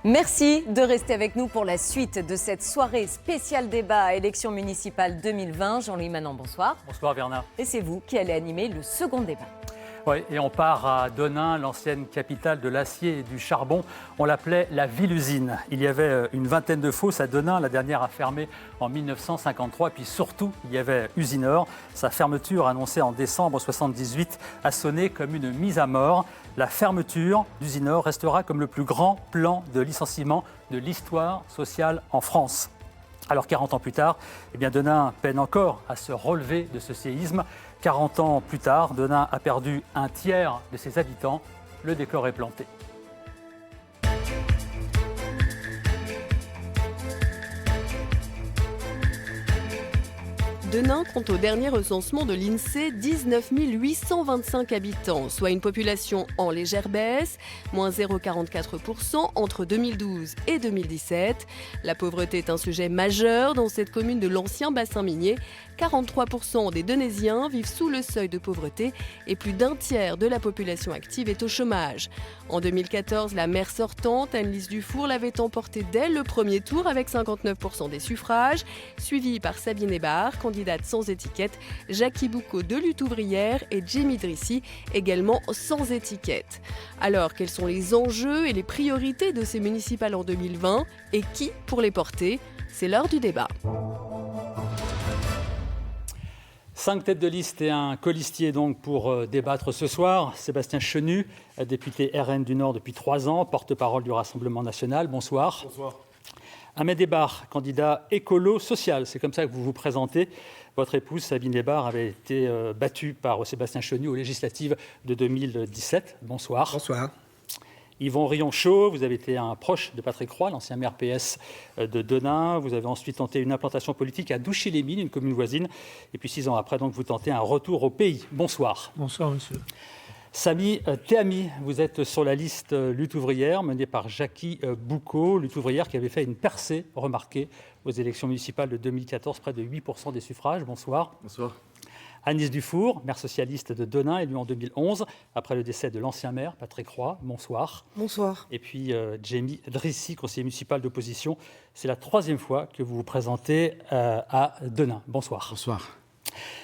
Merci de rester avec nous pour la suite de cette soirée spéciale débat élection municipale 2020. Jean-Louis Manant, bonsoir. Bonsoir Bernard. Et c'est vous qui allez animer le second débat. Oui, et on part à Denain, l'ancienne capitale de l'acier et du charbon. On l'appelait la ville-usine. Il y avait une vingtaine de fosses à Denain. La dernière a fermé en 1953. Et puis surtout, il y avait Usinor. Sa fermeture, annoncée en décembre 1978, a sonné comme une mise à mort. La fermeture d'Usinor restera comme le plus grand plan de licenciement de l'histoire sociale en France. Alors 40 ans plus tard, Denain peine encore à se relever de ce séisme. 40 ans plus tard, Denain a perdu un tiers de ses habitants. Le décor est planté. Denain compte au dernier recensement de l'INSEE 19 825 habitants, soit une population en légère baisse, moins 0,44% entre 2012 et 2017. La pauvreté est un sujet majeur dans cette commune de l'ancien bassin minier. 43% des Denaisiens vivent sous le seuil de pauvreté et plus d'un tiers de la population active est au chômage. En 2014, la maire sortante, Anne-Lise Dufour, l'avait emporté dès le premier tour avec 59% des suffrages, suivie par Sabine Hébard, candidate sans étiquette, Jackie Boucaud de Lutte ouvrière et Jamie Drissi, également sans étiquette. Alors, quels sont les enjeux et les priorités de ces municipales en 2020 et qui pour les porter? C'est l'heure du débat. 5 têtes de liste et un colistier donc pour débattre ce soir. Sébastien Chenu, député RN du Nord depuis 3 ans, porte-parole du Rassemblement national. Bonsoir. Bonsoir. Ahmed Hébard, candidat écolo-social, c'est comme ça que vous vous présentez. Votre épouse, Sabine Hébard, avait été battue par Sébastien Chenu aux législatives de 2017. Bonsoir. Bonsoir. Yvon Rionchaud, vous avez été un proche de Patrick Roy, l'ancien maire PS de Denain. Vous avez ensuite tenté une implantation politique à Douchy-les-Mines, une commune voisine. Et puis 6 ans après, donc, vous tentez un retour au pays. Bonsoir. Bonsoir, monsieur. Samy Tehami, vous êtes sur la liste Lutte ouvrière menée par Jackie Boucaud, Lutte ouvrière qui avait fait une percée remarquée aux élections municipales de 2014, près de 8% des suffrages. Bonsoir. Bonsoir. Agnès Dufour, maire socialiste de Denain, élue en 2011, après le décès de l'ancien maire, Patrick Roy. Bonsoir. Bonsoir. Et puis Jamie Drissi, conseiller municipal d'opposition. C'est la 3e fois que vous vous présentez à Denain. Bonsoir. Bonsoir.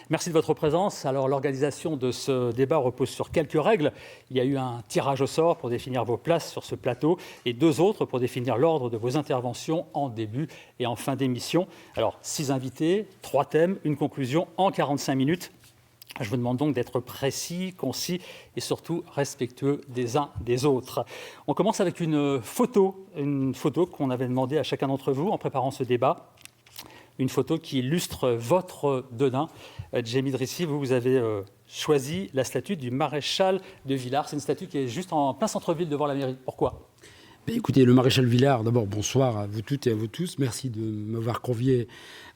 Merci de votre présence. Alors, l'organisation de ce débat repose sur quelques règles. Il y a eu un tirage au sort pour définir vos places sur ce plateau et 2 autres pour définir l'ordre de vos interventions en début et en fin d'émission. Alors, 6 invités, 3 thèmes, une conclusion en 45 minutes. Je vous demande donc d'être précis, concis et surtout respectueux des uns des autres. On commence avec une photo qu'on avait demandé à chacun d'entre vous en préparant ce débat. Une photo qui illustre votre Denain. Jamie Drissi, vous avez choisi la statue du maréchal de Villars. C'est une statue qui est juste en plein centre-ville devant la mairie. Pourquoi ? Écoutez, le maréchal Villars, d'abord, bonsoir à vous toutes et à vous tous. Merci de m'avoir convié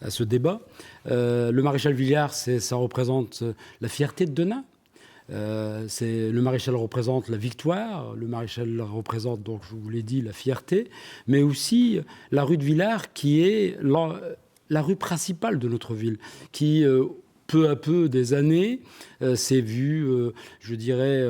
à ce débat. Le maréchal Villars, ça représente la fierté de Denain. Le maréchal représente la victoire, le maréchal représente, donc je vous l'ai dit, la fierté, mais aussi la rue de Villars qui est la rue principale de notre ville, qui peu à peu des années s'est vue, je dirais,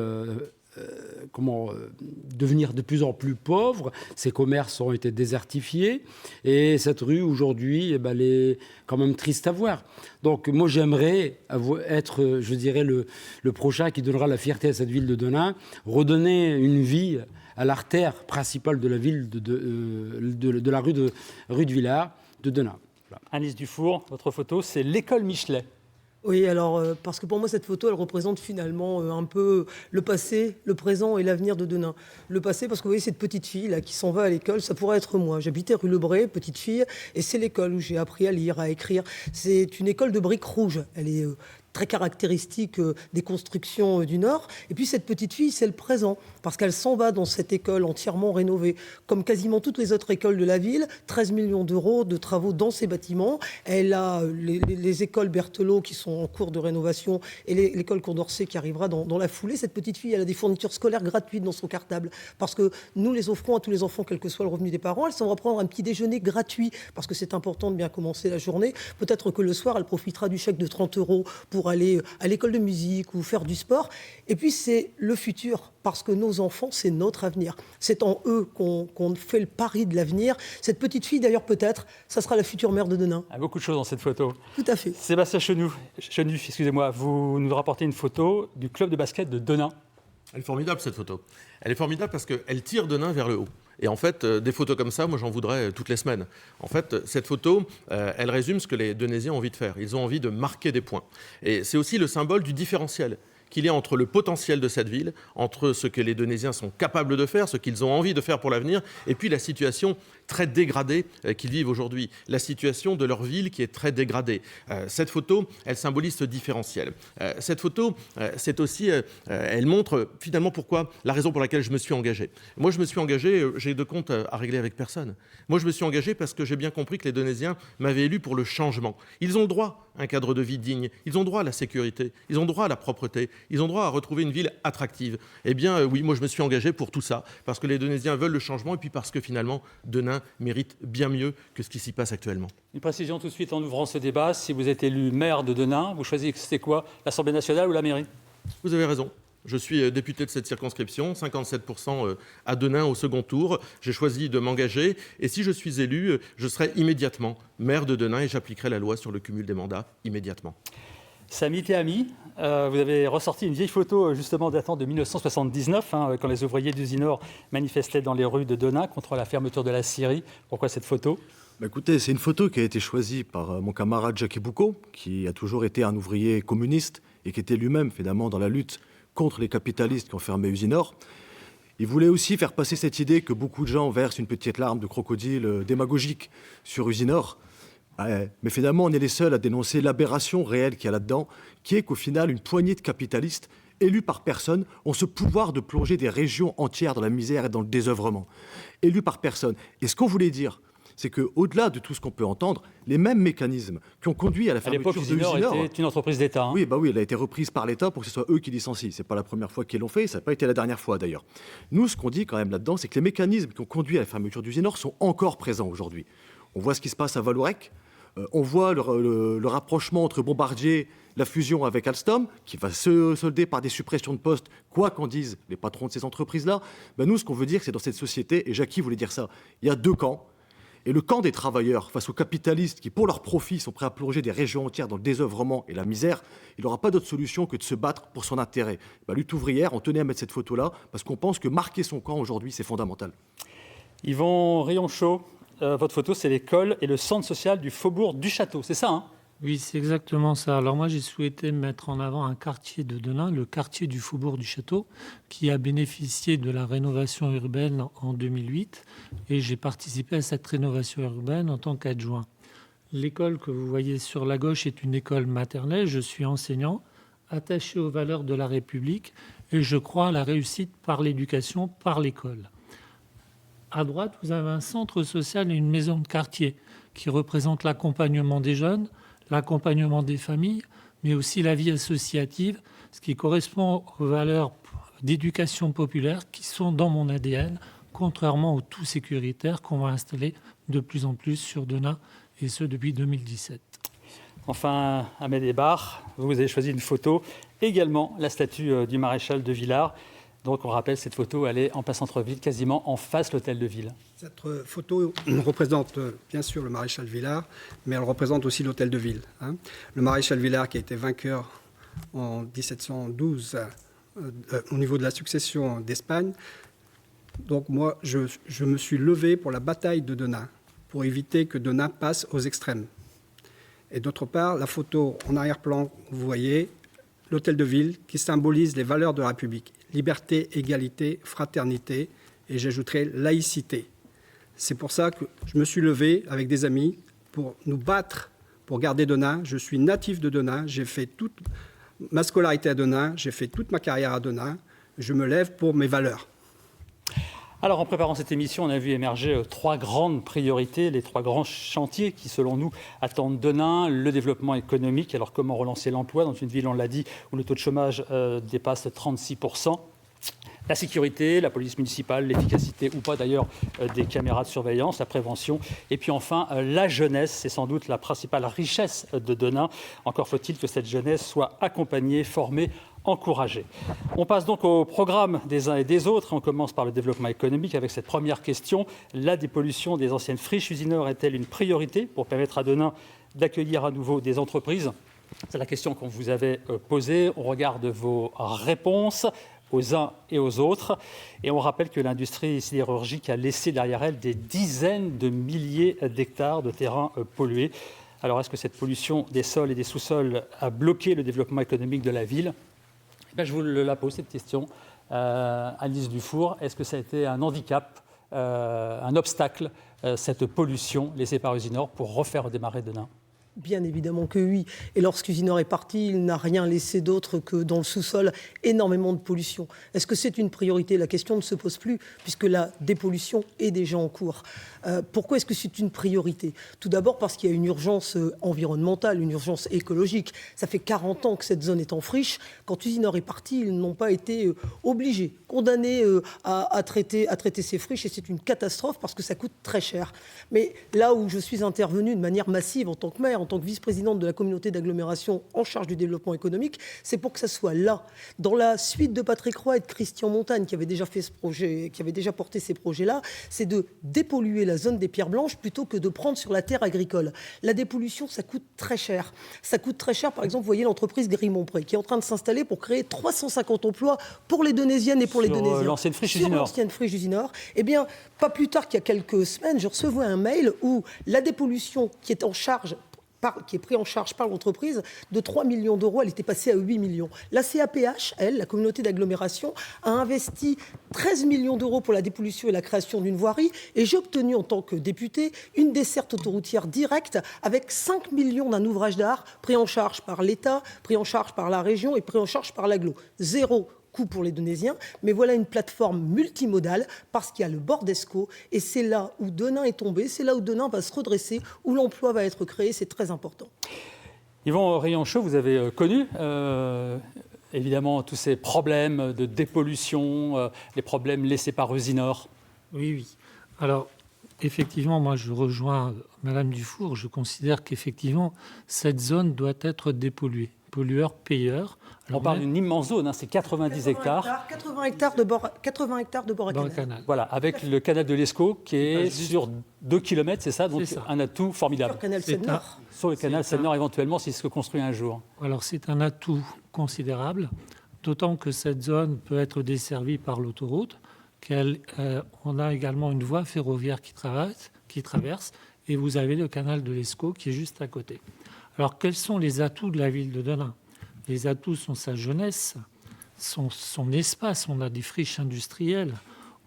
devenir de plus en plus pauvre. Ces commerces ont été désertifiés et cette rue aujourd'hui, elle est quand même triste à voir. Donc moi j'aimerais être, je dirais, le prochain qui donnera la fierté à cette ville de Denain, redonner une vie à l'artère principale de la ville de la rue de Villars de Denain. Agnès Dufour, votre photo, c'est l'école Michelet. Oui, alors, parce que pour moi, cette photo, elle représente finalement un peu le passé, le présent et l'avenir de Denain. Le passé, parce que vous voyez cette petite fille là, qui s'en va à l'école, ça pourrait être moi. J'habitais rue Lebré, petite fille, et c'est l'école où j'ai appris à lire, à écrire. C'est une école de briques rouges. Elle est très caractéristique des constructions du Nord. Et puis cette petite fille, c'est le présent, parce qu'elle s'en va dans cette école entièrement rénovée, comme quasiment toutes les autres écoles de la ville, 13 millions d'euros de travaux dans ces bâtiments. Elle a les écoles Berthelot qui sont en cours de rénovation et l'école Condorcet qui arrivera dans la foulée. Cette petite fille, elle a des fournitures scolaires gratuites dans son cartable, parce que nous les offrons à tous les enfants, quel que soit le revenu des parents. Elle s'en va prendre un petit déjeuner gratuit, parce que c'est important de bien commencer la journée. Peut-être que le soir, elle profitera du chèque de 30 € pour pour aller à l'école de musique ou faire du sport. Et puis c'est le futur, parce que nos enfants, c'est notre avenir. C'est en eux qu'on fait le pari de l'avenir. Cette petite fille, d'ailleurs, peut-être, ça sera la future mère de Denain. Il y a beaucoup de choses dans cette photo. Tout à fait. Sébastien Chenu, excusez-moi, vous nous rapportez une photo du club de basket de Denain. Elle est formidable, cette photo. Elle est formidable parce qu'elle tire Denain vers le haut. Et en fait, des photos comme ça, moi j'en voudrais toutes les semaines. En fait, cette photo, elle résume ce que les Denaisiens ont envie de faire. Ils ont envie de marquer des points. Et c'est aussi le symbole du différentiel qu'il y a entre le potentiel de cette ville, entre ce que les Denaisiens sont capables de faire, ce qu'ils ont envie de faire pour l'avenir, et puis la situation très dégradée qu'ils vivent aujourd'hui, la situation de leur ville qui est très dégradée. Cette photo, elle symbolise ce différentiel. Cette photo, c'est aussi, elle montre finalement la raison pour laquelle je me suis engagé. Moi, je me suis engagé, j'ai de comptes à régler avec personne. Moi, je me suis engagé parce que j'ai bien compris que les Denaisiens m'avaient élu pour le changement. Ils ont le droit à un cadre de vie digne, ils ont droit à la sécurité, ils ont droit à la propreté, ils ont droit à retrouver une ville attractive. Eh bien, oui, moi, je me suis engagé pour tout ça, parce que les Denaisiens veulent le changement, et puis parce que finalement, Denain mérite bien mieux que ce qui s'y passe actuellement. Une précision tout de suite en ouvrant ce débat. Si vous êtes élu maire de Denain, vous choisissez quoi? L'Assemblée nationale ou la mairie? Vous avez raison. Je suis député de cette circonscription, 57% à Denain au second tour. J'ai choisi de m'engager et si je suis élu, je serai immédiatement maire de Denain et j'appliquerai la loi sur le cumul des mandats immédiatement. Samy Tehami, vous avez ressorti une vieille photo justement datant de 1979, quand les ouvriers d'Usinor manifestaient dans les rues de Denain contre la fermeture de la scierie. Pourquoi cette photo? Écoutez, c'est une photo qui a été choisie par mon camarade Jacques Boucaud, qui a toujours été un ouvrier communiste et qui était lui-même finalement dans la lutte contre les capitalistes qui ont fermé Usinor. Il voulait aussi faire passer cette idée que beaucoup de gens versent une petite larme de crocodile démagogique sur Usinor. Mais finalement, on est les seuls à dénoncer l'aberration réelle qu'il y a là-dedans, qui est qu'au final, une poignée de capitalistes élus par personne ont ce pouvoir de plonger des régions entières dans la misère et dans le désœuvrement. Élus par personne. Et ce qu'on voulait dire, c'est qu'au-delà de tout ce qu'on peut entendre, les mêmes mécanismes qui ont conduit à la fermeture de Usinor... était une entreprise d'État. Oui, elle a été reprise par l'État pour que ce soit eux qui licencient. Ce n'est pas la première fois qu'ils l'ont fait, ça n'a pas été la dernière fois d'ailleurs. Nous, ce qu'on dit quand même là-dedans, c'est que les mécanismes qui ont conduit à la fermeture d'Usinor sont encore présents aujourd'hui. On voit ce qui se passe à Vallourec, on voit le rapprochement entre Bombardier, la fusion avec Alstom, qui va se solder par des suppressions de postes, quoi qu'en disent les patrons de ces entreprises-là. Nous, ce qu'on veut dire, c'est dans cette société, et Jackie voulait dire ça, il y a deux camps. Et le camp des travailleurs face aux capitalistes qui, pour leur profit, sont prêts à plonger des régions entières dans le désœuvrement et la misère, il n'aura pas d'autre solution que de se battre pour son intérêt. Lutte ouvrière, on tenait à mettre cette photo-là parce qu'on pense que marquer son camp aujourd'hui, c'est fondamental. Yvon Rionchaud, votre photo, c'est l'école et le centre social du Faubourg du Château, c'est ça, hein? Oui, c'est exactement ça. Alors moi, j'ai souhaité mettre en avant un quartier de Denain, le quartier du Faubourg du Château, qui a bénéficié de la rénovation urbaine en 2008. Et j'ai participé à cette rénovation urbaine en tant qu'adjoint. L'école que vous voyez sur la gauche est une école maternelle. Je suis enseignant, attaché aux valeurs de la République. Et je crois à la réussite par l'éducation, par l'école. À droite, vous avez un centre social et une maison de quartier qui représentent l'accompagnement des jeunes, l'accompagnement des familles, mais aussi la vie associative, ce qui correspond aux valeurs d'éducation populaire qui sont dans mon ADN, contrairement au tout sécuritaire qu'on va installer de plus en plus sur Denain, et ce depuis 2017. Enfin, Amédée Barre, vous avez choisi une photo, également la statue du maréchal de Villars. Donc on rappelle, cette photo, elle est en plein centre-ville, quasiment en face de l'hôtel de ville. Cette photo représente bien sûr le maréchal Villars, mais elle représente aussi l'hôtel de ville. Le maréchal Villars qui a été vainqueur en 1712 au niveau de la succession d'Espagne. Donc moi, je me suis levé pour la bataille de Denain, pour éviter que Denain passe aux extrêmes. Et d'autre part, la photo en arrière-plan, vous voyez l'hôtel de ville qui symbolise les valeurs de la République. Liberté, égalité, fraternité, et j'ajouterai laïcité. C'est pour ça que je me suis levé avec des amis pour nous battre, pour garder Denain. Je suis natif de Denain, j'ai fait toute ma scolarité à Denain, j'ai fait toute ma carrière à Denain. Je me lève pour mes valeurs. Alors, en préparant cette émission, on a vu émerger trois grandes priorités, les trois grands chantiers qui, selon nous, attendent Denain. Le développement économique. Alors, comment relancer l'emploi dans une ville, on l'a dit, où le taux de chômage dépasse 36%. La sécurité, la police municipale, l'efficacité ou pas d'ailleurs des caméras de surveillance, la prévention. Et puis enfin, la jeunesse, c'est sans doute la principale richesse de Denain. Encore faut-il que cette jeunesse soit accompagnée, formée, encouragée. On passe donc au programme des uns et des autres. On commence par le développement économique avec cette première question. La dépollution des anciennes friches usineurs est-elle une priorité pour permettre à Denain d'accueillir à nouveau des entreprises ? C'est la question qu'on vous avait posée. On regarde vos réponses aux uns et aux autres. Et on rappelle que l'industrie sidérurgique a laissé derrière elle des dizaines de milliers d'hectares de terrains pollués. Alors, est-ce que cette pollution des sols et des sous-sols a bloqué le développement économique de la ville ? Je vous la pose, cette question. Alice Dufour, est-ce que ça a été un handicap, un obstacle, cette pollution laissée par Usinor pour refaire redémarrer Denain ? Bien évidemment que oui. Et lorsqu'Usinor est parti, il n'a rien laissé d'autre que dans le sous-sol énormément de pollution. Est-ce que c'est une priorité ? La question ne se pose plus, puisque la dépollution est déjà en cours. Pourquoi est-ce que c'est une priorité ? Tout d'abord parce qu'il y a une urgence environnementale, une urgence écologique. Ça fait 40 ans que cette zone est en friche. Quand Usinor est parti, ils n'ont pas été obligés, condamnés à traiter ces friches. Et c'est une catastrophe parce que ça coûte très cher. Mais là où je suis intervenue de manière massive en tant que maire, en tant que vice-présidente de la communauté d'agglomération en charge du développement économique, c'est pour que ça soit là, dans la suite de Patrick Roy et de Christian Montagne, qui avait déjà fait ce projet, qui avait déjà porté ces projets-là, c'est de dépolluer la zone des pierres blanches plutôt que de prendre sur la terre agricole. La dépollution, ça coûte très cher. Ça coûte très cher, par exemple, vous voyez l'entreprise Grimont-Pré, qui est en train de s'installer pour créer 350 emplois pour les Donésiennes et pour les Donésiens. L'ancienne friche Usinor. L'ancienne friche Usinor. Eh bien, pas plus tard qu'il y a quelques semaines, je recevais un mail où la dépollution qui est pris en charge par l'entreprise, de 3 millions d'euros, elle était passée à 8 millions. La CAPH, elle, la communauté d'agglomération, a investi 13 millions d'euros pour la dépollution et la création d'une voirie. Et j'ai obtenu, en tant que député, une desserte autoroutière directe avec 5 millions d'un ouvrage d'art pris en charge par l'État, pris en charge par la région et pris en charge par l'agglo. Zéro coût pour les Donésiens, mais voilà une plateforme multimodale parce qu'il y a le bord d'Escaut et c'est là où Denain est tombé, c'est là où Denain va se redresser, où l'emploi va être créé, c'est très important. Yvan Rianchaud, vous avez connu évidemment tous ces problèmes de dépollution, les problèmes laissés par Usinor. Oui. Alors, effectivement, moi je rejoins Madame Dufour, je considère qu'effectivement cette zone doit être dépolluée. Pollueur-payeur. On parle d'une immense zone, c'est 90 hectares. 80 hectares de bord à canal. Voilà, avec le canal de l'Escaut qui est sur 2 km, c'est ça ? Donc un atout formidable. Sur le canal Seine-Nord. Sur le canal Seine-Nord, éventuellement, s'il se construit un jour. Alors c'est un atout considérable, d'autant que cette zone peut être desservie par l'autoroute, on a également une voie ferroviaire qui traverse, et vous avez le canal de l'Escaut qui est juste à côté. Alors, quels sont les atouts de la ville de Denain ? Les atouts sont sa jeunesse, son espace. On a des friches industrielles,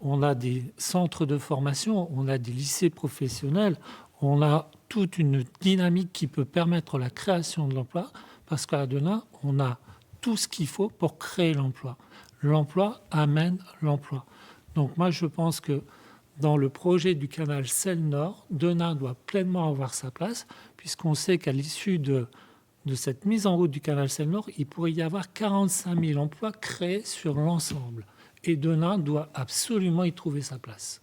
on a des centres de formation, on a des lycées professionnels, on a toute une dynamique qui peut permettre la création de l'emploi, parce qu'à Denain, on a tout ce qu'il faut pour créer l'emploi. L'emploi amène l'emploi. Donc moi, je pense que dans le projet du canal Seine-Nord, Denain doit pleinement avoir sa place, puisqu'on sait qu'à l'issue de cette mise en route du canal Seine-Nord, il pourrait y avoir 45 000 emplois créés sur l'ensemble. Et Denain doit absolument y trouver sa place.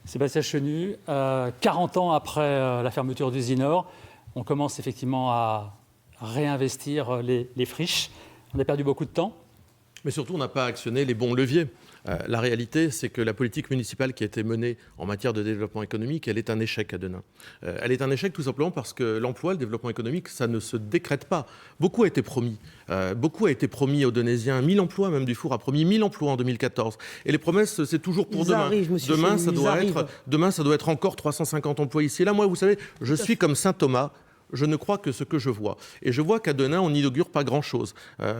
Sébastien Chenu, 40 ans après la fermeture d'Usinor, on commence effectivement à réinvestir les friches. On a perdu beaucoup de temps. Mais surtout, on n'a pas actionné les bons leviers. La réalité, c'est que la politique municipale qui a été menée en matière de développement économique, elle est un échec à Denain. Elle est un échec tout simplement parce que l'emploi, le développement économique, ça ne se décrète pas. Beaucoup a été promis. Beaucoup a été promis aux Donésiens. 1000 emplois, même Dufour a promis 1000 emplois en 2014. Et les promesses, c'est toujours pour demain. Demain, ça doit être encore 350 emplois ici et là. Moi, vous savez, je suis comme saint Thomas. Je ne crois que ce que je vois. Et je vois qu'à Denain, on n'inaugure pas grand-chose.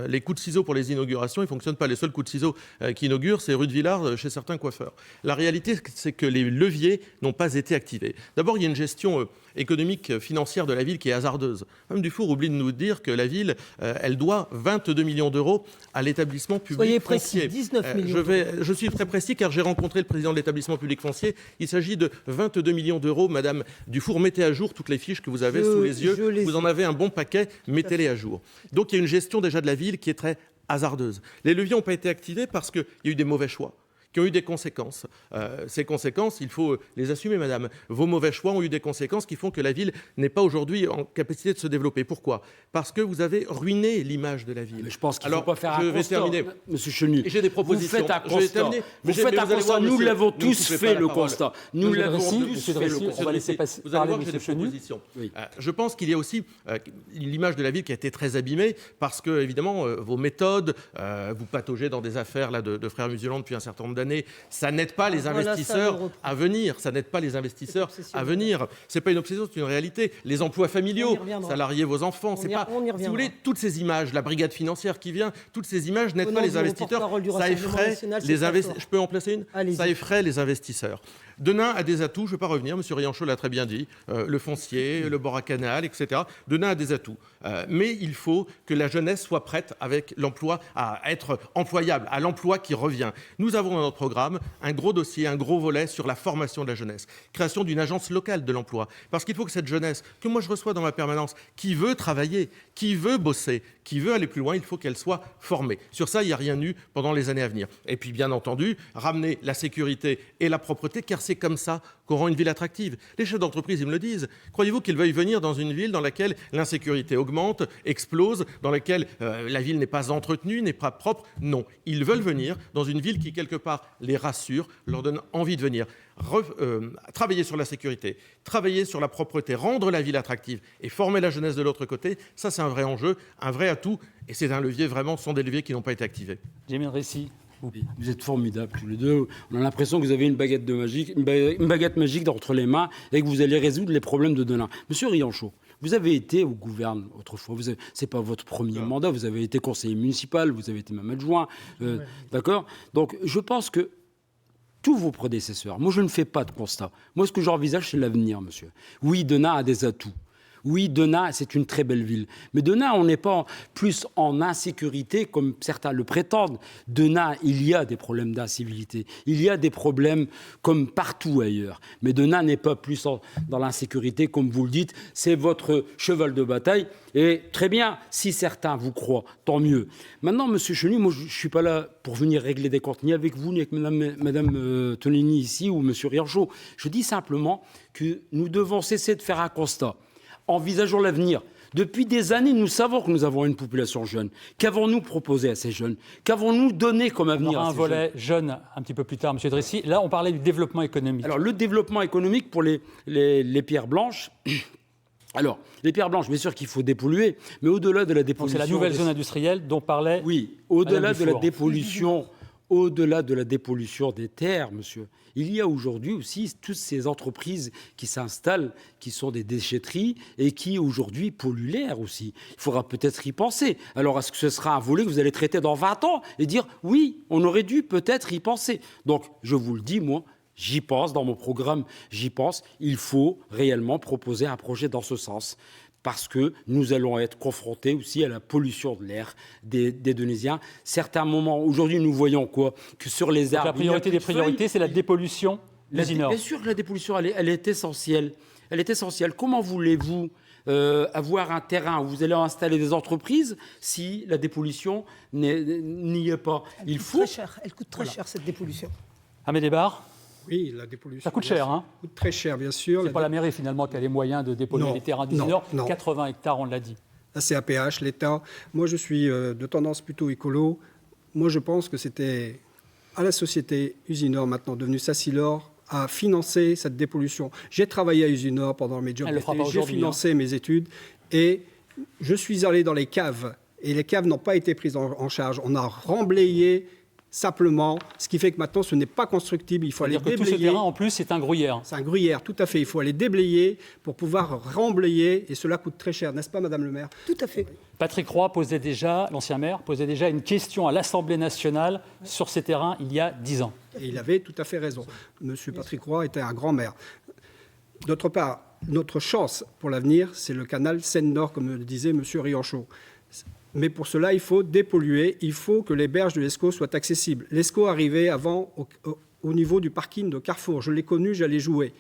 Les coups de ciseaux pour les inaugurations, ils ne fonctionnent pas. Les seuls coups de ciseaux qui inaugurent, c'est rue de Villars chez certains coiffeurs. La réalité, c'est que les leviers n'ont pas été activés. D'abord, il y a une gestion économique, financière de la ville qui est hasardeuse. Mme Dufour oublie de nous dire que la ville, elle doit 22 millions d'euros à l'établissement public Soyez foncier. précis, 19 millions. Je suis très précis car j'ai rencontré le président de l'établissement public foncier. Il s'agit de 22 millions d'euros. Madame Dufour, mettez à jour toutes les fiches que vous avez sous les yeux. Vous en avez un bon paquet, mettez-les à jour. Donc il y a une gestion déjà de la ville qui est très hasardeuses. Les leviers n'ont pas été activés parce qu'il y a eu des mauvais choix qui ont eu des conséquences. Ces conséquences, il faut les assumer, madame. Vos mauvais choix ont eu des conséquences qui font que la ville n'est pas aujourd'hui en capacité de se développer. Pourquoi ? Parce que vous avez ruiné l'image de la ville. Mais je pense qu'il ne faut pas faire un constat, terminer. Monsieur Chenu. Et j'ai des propositions. Vous faites un constat. Vous faites un constat. Nous l'avons tous fait, le constat. Nous l'avons tous fait, le constat. On va laisser passer. Vous allez voir que j'ai des propositions. Oui. Je pense qu'il y a aussi l'image de la ville qui a été très abîmée parce que, évidemment, vos méthodes, vous pataugez dans des affaires là, de frères musulmans depuis un certain nombre d'années, ça n'aide pas les investisseurs à venir. Ça n'aide pas les investisseurs à venir. C'est pas une obsession, c'est une réalité. Les emplois familiaux, salarier vos enfants, c'est pas. Si vous voulez, toutes ces images, la brigade financière qui vient, toutes ces images n'aident pas les investisseurs. Ça effraie les investisseurs. Je peux en placer une ? Allez-y. Ça effraie les investisseurs. Denain a des atouts, je ne vais pas revenir, M. Rianchaud l'a très bien dit, le foncier, le bord à canal, etc. Denain a des atouts. Mais il faut que la jeunesse soit prête avec l'emploi à être employable, à l'emploi qui revient. Nous avons dans notre programme un gros dossier, un gros volet sur la formation de la jeunesse. Création d'une agence locale de l'emploi. Parce qu'il faut que cette jeunesse, que moi je reçois dans ma permanence, qui veut travailler, qui veut bosser, qui veut aller plus loin, il faut qu'elle soit formée. Sur ça, il n'y a rien eu pendant les années à venir. Et puis, bien entendu, ramener la sécurité et la propreté, car c'est comme ça qu'on rend une ville attractive. Les chefs d'entreprise, ils me le disent. Croyez-vous qu'ils veuillent venir dans une ville dans laquelle l'insécurité augmente, explose, dans laquelle la ville n'est pas entretenue, n'est pas propre ? Non. Ils veulent venir dans une ville qui, quelque part, les rassure, leur donne envie de venir. Travailler sur la sécurité, travailler sur la propreté, rendre la ville attractive et former la jeunesse de l'autre côté, ça c'est un vrai enjeu, un vrai atout, et c'est un levier vraiment, ce sont des leviers qui n'ont pas été activés. Jamil Rissi. Vous êtes formidables tous les deux. On a l'impression que vous avez une baguette magique entre les mains et que vous allez résoudre les problèmes de demain. Monsieur Rianchaud, vous avez été au gouvernement autrefois. C'est pas votre premier mandat. Vous avez été conseiller municipal, vous avez été même adjoint. D'accord ? Donc, je pense que tous vos prédécesseurs, moi, je ne fais pas de constat. Moi, ce que j'envisage, c'est l'avenir, monsieur. Oui, Denain a des atouts. Oui, Denain, c'est une très belle ville. Mais Denain, on n'est pas plus en insécurité comme certains le prétendent. Denain, il y a des problèmes d'incivilité. Il y a des problèmes comme partout ailleurs. Mais Denain n'est pas plus dans l'insécurité, comme vous le dites. C'est votre cheval de bataille. Et très bien, si certains vous croient, tant mieux. Maintenant, monsieur Chenu, moi, je ne suis pas là pour venir régler des comptes, ni avec vous, ni avec madame Tonini ici, ou monsieur Rianchaud. Je dis simplement que nous devons cesser de faire un constat. Envisageons l'avenir. Depuis des années, nous savons que nous avons une population jeune. Qu'avons-nous proposé à ces jeunes ? Qu'avons-nous donné comme avenir à ces jeunes ? Un volet jeune un petit peu plus tard, M. Drissi. Là, on parlait du développement économique. Alors, le développement économique pour les pierres blanches... Alors, les pierres blanches, bien sûr qu'il faut dépolluer, mais au-delà de la dépollution... Donc c'est la nouvelle zone industrielle dont parlait... Oui, au-delà de la dépollution... Au-delà de la dépollution des terres, monsieur, il y a aujourd'hui aussi toutes ces entreprises qui s'installent, qui sont des déchetteries et qui aujourd'hui polluent l'air aussi. Il faudra peut-être y penser. Alors, est-ce que ce sera un volet que vous allez traiter dans 20 ans et dire « oui, on aurait dû peut-être y penser ». Donc, je vous le dis, moi, j'y pense, dans mon programme, j'y pense. Il faut réellement proposer un projet dans ce sens. Parce que nous allons être confrontés aussi à la pollution de l'air des Donésiens. Certains moments, aujourd'hui, nous voyons quoi ? Que sur les arbres... Donc la priorité des priorités, c'est la dépollution des Nord. Bien sûr que la dépollution, elle est essentielle. Elle est essentielle. Comment voulez-vous avoir un terrain où vous allez installer des entreprises si la dépollution n'y est pas ? Elle coûte très cher, cette dépollution. Ahmed Ebar. Oui, la dépollution. Ça coûte cher, hein ? Ça coûte très cher, bien sûr. C'est pas la mairie, finalement, qui a les moyens de dépolluer les terrains du Nord. 80 hectares, on l'a dit. La CAPH, l'État. Moi, je suis de tendance plutôt écolo. Moi, je pense que c'était à la société Usinor, maintenant devenue Sassilor, à financer cette dépollution. J'ai travaillé à Usinor pendant mes jobs d'été. J'ai financé mes études et je suis allé dans les caves. Et les caves n'ont pas été prises en charge. On a remblayé simplement, ce qui fait que maintenant, ce n'est pas constructible. Il faut aller déblayer. Tout ce terrain, en plus, c'est un gruyère. C'est un gruyère, tout à fait. Il faut aller déblayer pour pouvoir remblayer, et cela coûte très cher, n'est-ce pas, Madame le maire ? Tout à fait. Patrick Roy l'ancien maire, posait déjà une question à l'Assemblée nationale sur ces terrains il y a 10 ans. Et il avait tout à fait raison. Monsieur Patrick Roy était un grand maire. D'autre part, notre chance pour l'avenir, c'est le canal Seine-Nord, comme le disait Monsieur Rianchaud. Mais pour cela, il faut dépolluer, il faut que les berges de l'Escaut soient accessibles. L'Escaut arrivait avant au niveau du parking de Carrefour. Je l'ai connu, j'allais jouer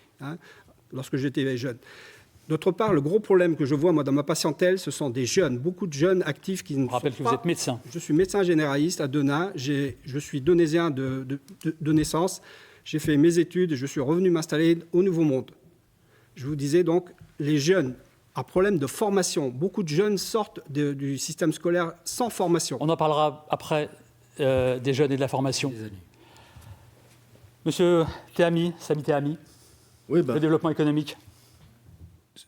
lorsque j'étais jeune. D'autre part, le gros problème que je vois, moi, dans ma patientèle, ce sont des jeunes, beaucoup de jeunes actifs qui ne Je rappelle sont que pas... vous êtes médecin. Je suis médecin généraliste à Denain. Je suis donésien de naissance. J'ai fait mes études et je suis revenu m'installer au Nouveau Monde. Je vous disais donc, les jeunes, un problème de formation. Beaucoup de jeunes sortent du système scolaire sans formation. On en parlera après des jeunes et de la formation. Monsieur Théami, Sami Théami, Oui, le développement économique.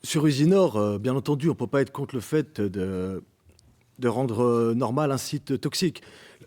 Sur Usinor, bien entendu, on ne peut pas être contre le fait de rendre normal un site toxique.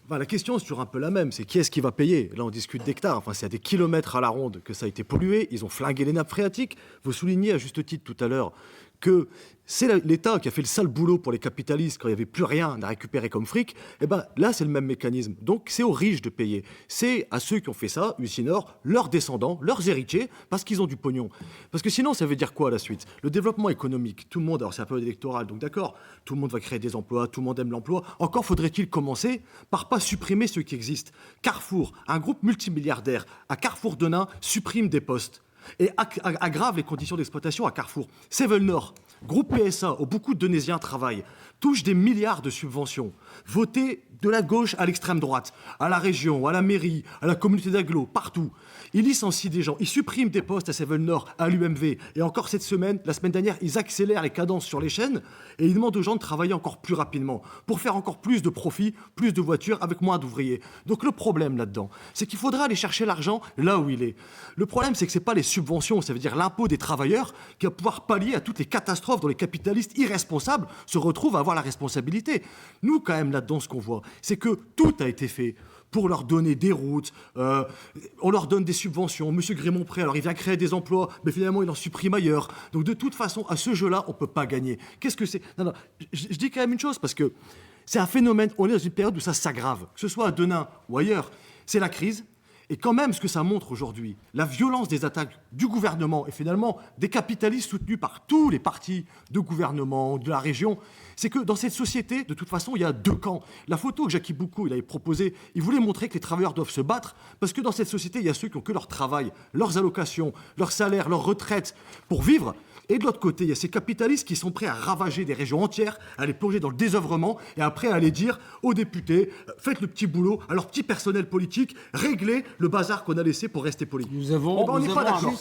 Enfin, la question, c'est toujours un peu la même, c'est qui est-ce qui va payer? Là, on discute d'hectares, enfin, c'est à des kilomètres à la ronde que ça a été pollué, ils ont flingué les nappes phréatiques. Vous soulignez à juste titre tout à l'heure que c'est l'État qui a fait le sale boulot pour les capitalistes quand il n'y avait plus rien à récupérer comme fric. Et ben là, c'est le même mécanisme. Donc, c'est aux riches de payer. C'est à ceux qui ont fait ça, Usinor, leurs descendants, leurs héritiers, parce qu'ils ont du pognon. Parce que sinon, ça veut dire quoi à la suite? Le développement économique, tout le monde, alors c'est un peu électoral, donc d'accord, tout le monde va créer des emplois, tout le monde aime l'emploi. Encore faudrait-il commencer par pas supprimer ceux qui existent. Carrefour, un groupe multimilliardaire, à Carrefour Denain, supprime des postes et aggrave les conditions d'exploitation à Carrefour. Sevel Nord, groupe PSA, où beaucoup de Donésiens travaillent, touche des milliards de subventions, votées de la gauche à l'extrême droite, à la région, à la mairie, à la communauté d'agglo, partout. Ils licencient des gens, ils suppriment des postes à Sevel Nord, à l'UMV. Et encore cette semaine, la semaine dernière, ils accélèrent les cadences sur les chaînes et ils demandent aux gens de travailler encore plus rapidement pour faire encore plus de profits, plus de voitures avec moins d'ouvriers. Donc le problème là-dedans, c'est qu'il faudra aller chercher l'argent là où il est. Le problème, c'est que ce n'est pas les subventions, ça veut dire l'impôt des travailleurs qui va pouvoir pallier à toutes les catastrophes dont les capitalistes irresponsables se retrouvent à avoir la responsabilité. Nous, quand même, là-dedans, ce qu'on voit, c'est que tout a été fait pour leur donner des routes, on leur donne des subventions. Monsieur Grémont-Pré, alors il vient créer des emplois, mais finalement il en supprime ailleurs. Donc de toute façon, à ce jeu-là, on ne peut pas gagner. Qu'est-ce que c'est? Non, je dis quand même une chose, parce que c'est un phénomène, on est dans une période où ça s'aggrave, que ce soit à Denain ou ailleurs. C'est la crise. Et quand même, ce que ça montre aujourd'hui, la violence des attaques du gouvernement et finalement des capitalistes soutenus par tous les partis de gouvernement, de la région, c'est que dans cette société, de toute façon, il y a deux camps. La photo que Jackie Boucaud il avait proposée, il voulait montrer que les travailleurs doivent se battre parce que dans cette société, il y a ceux qui ont que leur travail, leurs allocations, leur salaire, leur retraite pour vivre. Et de l'autre côté, il y a ces capitalistes qui sont prêts à ravager des régions entières, à les plonger dans le désœuvrement et après à aller dire aux députés, faites le petit boulot, à leur petit personnel politique, réglez le bazar qu'on a laissé pour rester politique. Nous avons, on n'est pas d'accord.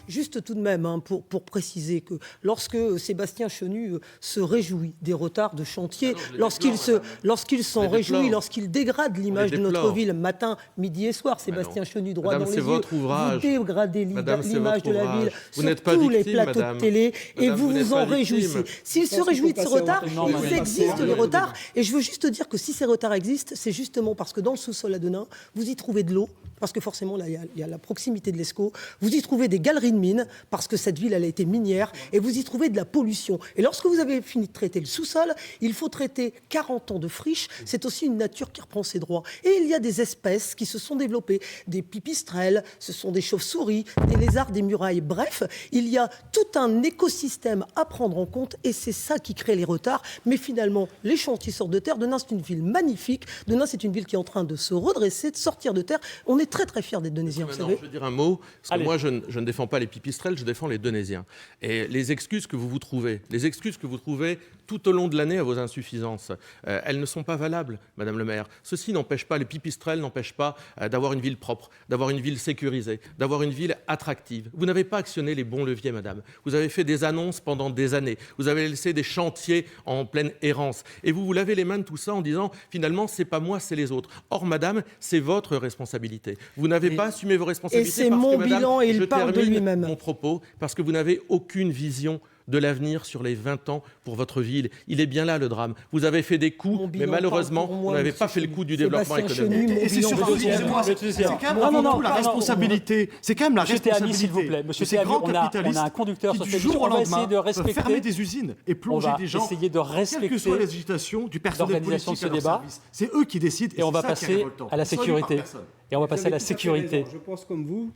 Juste tout de même, hein, pour préciser que lorsque Sébastien Chenu se réjouit des retards de chantier, lorsqu'il s'en réjouit, lorsqu'il dégrade l'image de notre ville matin, midi et soir, Sébastien Chenu, droit Madame, dans les yeux, vous dégradez l'image de la ville vous sur n'êtes pas tous les victime, plateaux madame. de télé et Madame, vous n'êtes vous pas en réjouissez. victime. S'il se réjouit de ce retard, il existe les retards. retards. Et je veux juste dire que si ces retards existent, c'est justement parce que dans le sous-sol à Denain, vous y trouvez de l'eau, parce que forcément, là, il y a la proximité de l'ESCO. Vous y trouvez des galeries de mines, parce que cette ville, elle a été minière. Et vous y trouvez de la pollution. Et lorsque vous avez fini de traiter le sous-sol, il faut traiter 40 ans de friche. C'est aussi une nature qui reprend ses droits. Et il y a des espèces qui se sont développées. Des pipistrelles, ce sont des chauves-souris, des lézards, des murailles. Bref, il y a tout un écosystème à prendre en compte. Et c'est ça qui crée les retards. Mais finalement, les chantiers sortent de terre. Denain, c'est une ville magnifique. Denain, c'est une ville qui est en train de se redresser, de sortir de terre. On est très très fiers d'être Donésiens, vous savez. Je veux dire un mot, parce que Allez. moi je ne défends pas les pipistrelles, je défends les Donésiens. Et les excuses que vous trouvez tout au long de l'année à vos insuffisances, elles ne sont pas valables, Madame le maire. Ceci n'empêche pas, les pipistrelles n'empêchent pas d'avoir une ville propre, d'avoir une ville sécurisée, d'avoir une ville attractive. Vous n'avez pas actionné les bons leviers, Madame. Vous avez fait des annonces pendant des années. Vous avez laissé des chantiers en pleine errance. Et vous vous lavez les mains de tout ça en disant, finalement, c'est pas moi, c'est les autres. Or, Madame, c'est votre responsabilité. Vous n'avez pas assumé vos responsabilités. Et c'est parce mon que, Madame, bilan et il je parle de termine lui-même. mon propos, parce que vous n'avez aucune vision de l'avenir sur les 20 ans pour votre ville. Il est bien là le drame. Vous avez fait des coups, Mon mais bilan malheureusement, parle pour moi, vous n'avez monsieur pas fait le coup du développement Sébastien économique. Chenu, Et c'est mon surtout, bilan. excusez-moi, c'est quand même Non, non, avant tout non, la non, responsabilité. C'est quand même la Monsieur Théami, responsabilité. s'il vous plaît. Monsieur de ces Théami, grands on a capitalistes un conducteur qui, sur du cette jour émission. au On va lendemain, essayer de peuvent respecter. fermer des usines et On plonger va des gens, essayer de quelle que respecter soit les agitations du personnel l'organisation de politique ce à leur débat. service. C'est eux qui décident. Et on va c'est ça qui est passer révoltant. à la Soyez sécurité. par personne. Et on va passer à la Vous avez tout à fait sécurité. raison. Je pense comme vous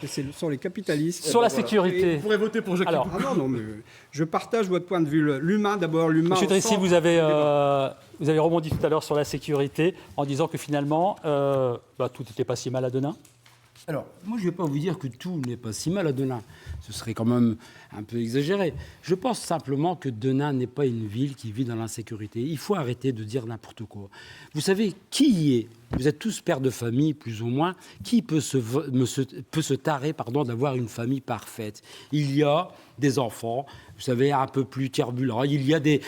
que ce sont les capitalistes. Sur la Voilà. sécurité. Vous pourrez voter pour Jacques Alors, Ah non, non, mais je partage votre point de vue. L'humain, d'abord, l'humain. Monsieur au Drissi, centre vous du avez débat. rebondi tout à l'heure sur la sécurité en disant que finalement, tout n'était pas si mal à Denain. Alors, moi, je ne vais pas vous dire que tout n'est pas si mal à Denain. Ce serait quand même un peu exagéré. Je pense simplement que Denain n'est pas une ville qui vit dans l'insécurité. Il faut arrêter de dire n'importe quoi. Vous savez, qui y est ? Vous êtes tous pères de famille, plus ou moins. Qui peut se tarer d'avoir une famille parfaite ? Il y a des enfants, vous savez, un peu plus turbulents. Il y a des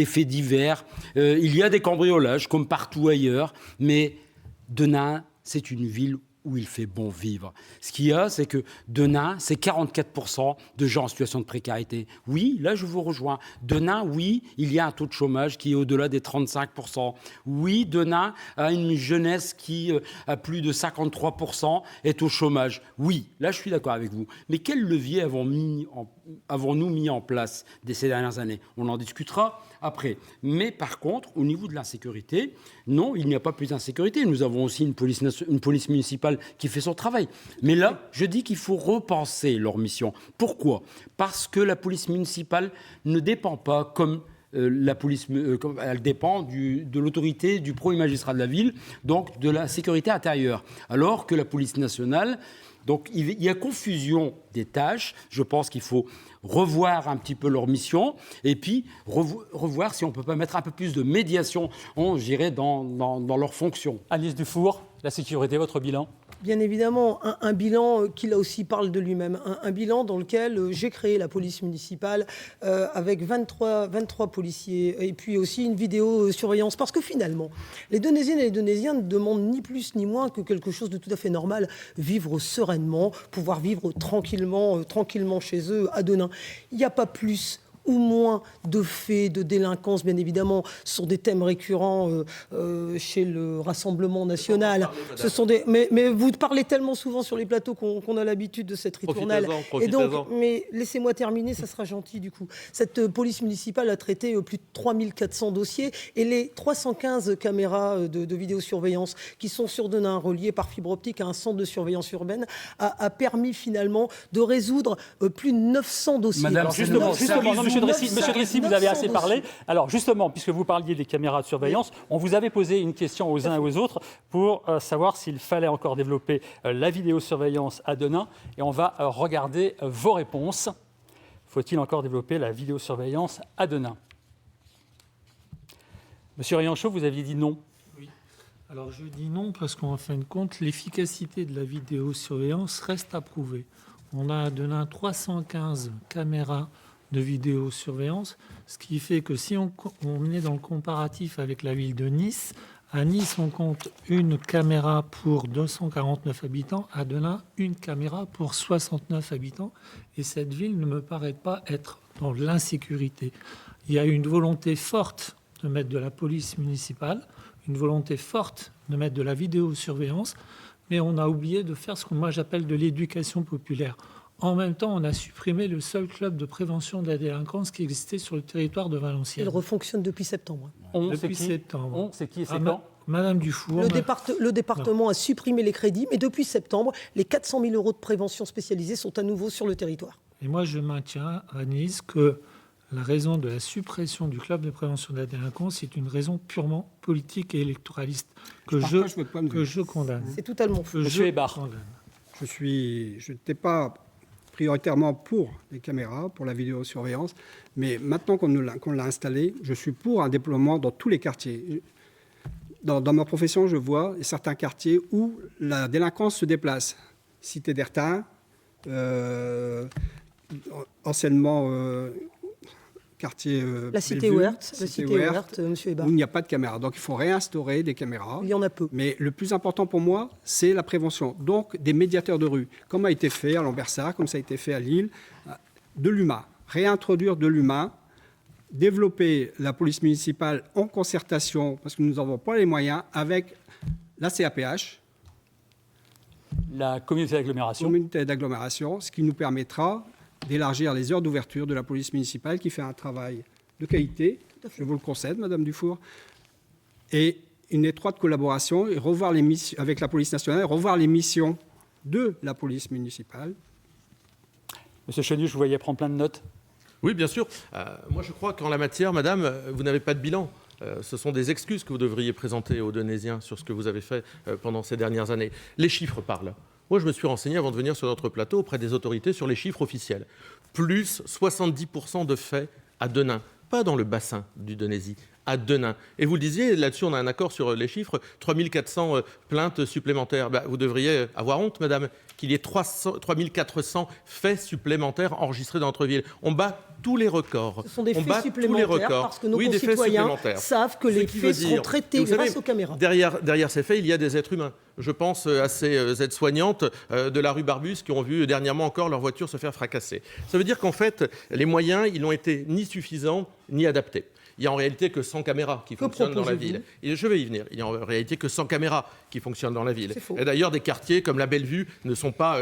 faits divers. Il y a des cambriolages, comme partout ailleurs. Mais Denain, c'est une ville où il fait bon vivre. Ce qu'il y a, c'est que Denain, c'est 44% de gens en situation de précarité. Oui, là, je vous rejoins. Denain, oui, il y a un taux de chômage qui est au-delà des 35%. Oui, Denain a une jeunesse qui, à plus de 53%, est au chômage. Oui, là, je suis d'accord avec vous. Mais quel levier avons-nous mis en place ces dernières années ? On en discutera après. Mais par contre, au niveau de l'insécurité, non, il n'y a pas plus d'insécurité. Nous avons aussi une police municipale qui fait son travail. Mais là, je dis qu'il faut repenser leur mission. Pourquoi ? Parce que la police municipale ne dépend pas comme la police, elle dépend de l'autorité du premier magistrat de la ville, donc de la sécurité intérieure. Alors que la police nationale, donc il y a confusion des tâches. Je pense qu'il faut revoir un petit peu leur mission et puis revoir si on ne peut pas mettre un peu plus de médiation, je dirais, dans leurs fonctions. Agnès Dufour, la sécurité, votre bilan ? Bien évidemment, un bilan qui là aussi parle de lui-même. Un bilan dans lequel j'ai créé la police municipale avec 23 policiers et puis aussi une vidéosurveillance. Parce que finalement, les Donésiennes et les Donésiens ne demandent ni plus ni moins que quelque chose de tout à fait normal. Vivre sereinement, pouvoir vivre tranquillement chez eux à Denain. Il n'y a pas plus ou moins de faits, de délinquance, bien évidemment, sont des thèmes récurrents chez le Rassemblement national. Ce sont mais vous parlez tellement souvent sur les plateaux qu'on a l'habitude de cette ritournelle. Et donc, mais laissez-moi terminer, ça sera gentil du coup. Cette police municipale a traité plus de 3400 dossiers et les 315 caméras de vidéosurveillance qui sont sur Denain, reliées par fibre optique à un centre de surveillance urbaine, a permis finalement de résoudre plus de 900 dossiers. Madame, justement, non, Monsieur Drissi, vous avez assez parlé. Alors justement, puisque vous parliez des caméras de surveillance, on vous avait posé une question aux uns et aux autres pour savoir s'il fallait encore développer la vidéosurveillance à Denain. Et on va regarder vos réponses. Faut-il encore développer la vidéosurveillance à Denain ? Monsieur Rianchaud, vous aviez dit non. Oui. Alors je dis non parce qu'en fin de compte, l'efficacité de la vidéosurveillance reste à prouver. On a à Denain 315 caméras de vidéosurveillance, ce qui fait que si on est dans le comparatif avec la ville de Nice, à Nice, on compte une caméra pour 249 habitants, à Denain, une caméra pour 69 habitants, et cette ville ne me paraît pas être dans l'insécurité. Il y a une volonté forte de mettre de la police municipale, une volonté forte de mettre de la vidéosurveillance, mais on a oublié de faire ce que moi j'appelle de l'éducation populaire. En même temps, on a supprimé le seul club de prévention de la délinquance qui existait sur le territoire de Valenciennes. Il refonctionne depuis septembre. Depuis septembre. C'est qui et c'est quand ? Madame Dufour. Le département a supprimé les crédits, mais depuis septembre, les 400 000 € de prévention spécialisée sont à nouveau sur le territoire. Et moi, je maintiens, Agnès, que la raison de la suppression du club de prévention de la délinquance est une raison purement politique et électoraliste que je condamne. C'est totalement faux. Monsieur Hébert. Je n'étais pas prioritairement pour les caméras, pour la vidéosurveillance, mais maintenant qu'on l'a installé, je suis pour un déploiement dans tous les quartiers. Dans ma profession, je vois certains quartiers où la délinquance se déplace. Cité d'Ertain, anciennement quartier la cité ouverte, monsieur Hébert. Où il n'y a pas de caméra. Donc il faut réinstaurer des caméras. Il y en a peu. Mais le plus important pour moi, c'est la prévention. Donc des médiateurs de rue, comme a été fait à Lambersart, comme ça a été fait à Lille, de l'humain. Réintroduire de l'humain, développer la police municipale en concertation, parce que nous n'avons pas les moyens, avec la CAPH. La communauté d'agglomération. Communauté d'agglomération, ce qui nous permettra d'élargir les heures d'ouverture de la police municipale qui fait un travail de qualité, je vous le concède, Madame Dufour, et une étroite collaboration et revoir les missions avec la police nationale, revoir les missions de la police municipale. Monsieur Chenu, je vous voyais prendre plein de notes. Oui, bien sûr. Moi, je crois qu'en la matière, Madame, vous n'avez pas de bilan. Ce sont des excuses que vous devriez présenter aux Donésiens sur ce que vous avez fait pendant ces dernières années. Les chiffres parlent. Moi, je me suis renseigné avant de venir sur notre plateau auprès des autorités sur les chiffres officiels. Plus 70% de faits à Denain, pas dans le bassin du Donésie, à Denain. Et vous le disiez, là-dessus, on a un accord sur les chiffres, 3400 plaintes supplémentaires. Vous devriez avoir honte, madame, qu'il y ait 3400 faits supplémentaires enregistrés dans notre ville. On bat tous les records. Ce sont des on faits bat supplémentaires tous les records. parce que nos oui, des faits concitoyens supplémentaires. savent que les faits seront traités vous savez, grâce aux caméras. Derrière ces faits, il y a des êtres humains. Je pense à ces aides-soignantes de la rue Barbus qui ont vu dernièrement encore leur voiture se faire fracasser. Ça veut dire qu'en fait, les moyens, ils n'ont été ni suffisants ni adaptés. Il n'y a en réalité que 100 caméras qui fonctionnent dans la ville. Et je vais y venir. Il n'y a en réalité que 100 caméras qui fonctionnent dans la ville. Et d'ailleurs, des quartiers comme la Bellevue ne sont pas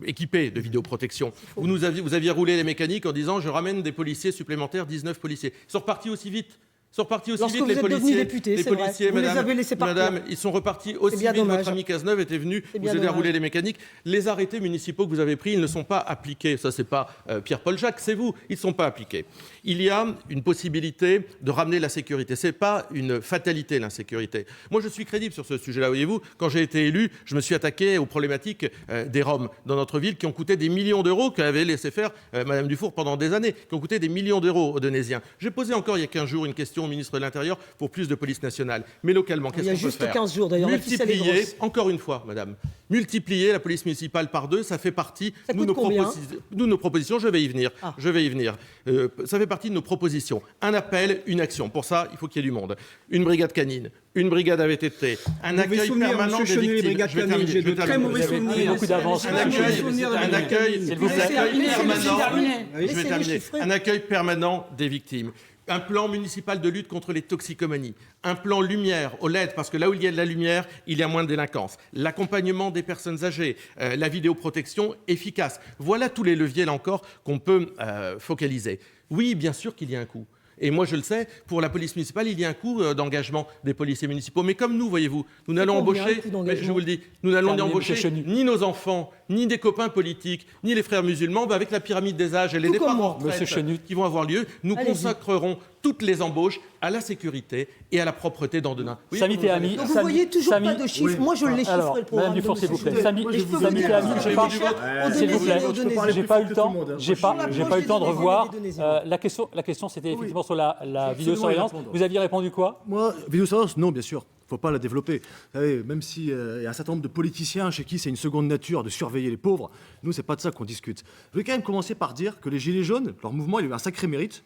équipés de vidéoprotection. Vous aviez roulé les mécaniques en disant « je ramène des policiers supplémentaires, 19 policiers ». Ils sont repartis aussi vite. Ils sont repartis aussi vite, les policiers. Député, les policiers, vous madame, les avez laissés partir. madame, ils sont repartis aussi vite. Dommage. Votre ami Cazeneuve était venu vous aider à rouler les mécaniques. Les arrêtés municipaux que vous avez pris, ils ne sont pas appliqués. Ça, c'est pas Pierre-Paul Jacques, c'est vous. Ils ne sont pas appliqués. Il y a une possibilité de ramener la sécurité. C'est pas une fatalité, l'insécurité. Moi, je suis crédible sur ce sujet-là. Voyez-vous, quand j'ai été élu, je me suis attaqué aux problématiques des Roms dans notre ville qui ont coûté des millions d'euros, qu'avait laissé faire Madame Dufour pendant des années, qui ont coûté des millions d'euros aux Donésiens. J'ai posé encore il y a 15 jours une question au ministre de l'Intérieur pour plus de police nationale. Mais localement, qu'est-ce qu'on peut faire ? Il y a juste 15 jours d'ailleurs. Multiplier, encore une fois, madame, multiplier la police municipale par 2, ça fait partie de nos propositions. Je vais y venir. Ça fait partie de nos propositions. Un appel, une action. Pour ça, il faut qu'il y ait du monde. Une brigade canine, une brigade AVTT, un accueil permanent des victimes. Je vais terminer. J'ai de très mauvais souvenirs. Beaucoup d'avance. Un accueil permanent des victimes. Un plan municipal de lutte contre les toxicomanies, un plan lumière, OLED, parce que là où il y a de la lumière, il y a moins de délinquance, l'accompagnement des personnes âgées, la vidéoprotection efficace. Voilà tous les leviers, là encore, qu'on peut focaliser. Oui, bien sûr qu'il y a un coût. Et moi, je le sais, pour la police municipale, il y a un coût d'engagement des policiers municipaux. Mais comme nous, voyez-vous, nous n'allons embaucher, je vous le dis, nous n'allons embaucher ni nos enfants, ni des copains politiques, ni les frères musulmans. Avec la pyramide des âges et les départs en retraite qui vont avoir lieu, nous consacrerons toutes les embauches à la sécurité et à la propreté dans Denain. Oui, Samy Tehami. Donc vous voyez toujours pas de chiffres. Oui. Moi, je l'ai chiffré le programme. Madame Dufour, s'il vous plaît. Samy Tehami, s'il vous plaît. J'ai pas eu le temps. J'ai pas eu le temps de revoir. La question, c'était effectivement sur la vidéosurveillance. Vous aviez répondu quoi ? Moi, vidéosurveillance, non, bien sûr. Il ne faut pas la développer. Vous savez, même s'il y a un certain nombre de politiciens chez qui c'est une seconde nature de surveiller les pauvres, nous, ce n'est pas de ça qu'on discute. Je vais quand même commencer par dire que les Gilets jaunes, leur mouvement, il a eu un sacré mérite.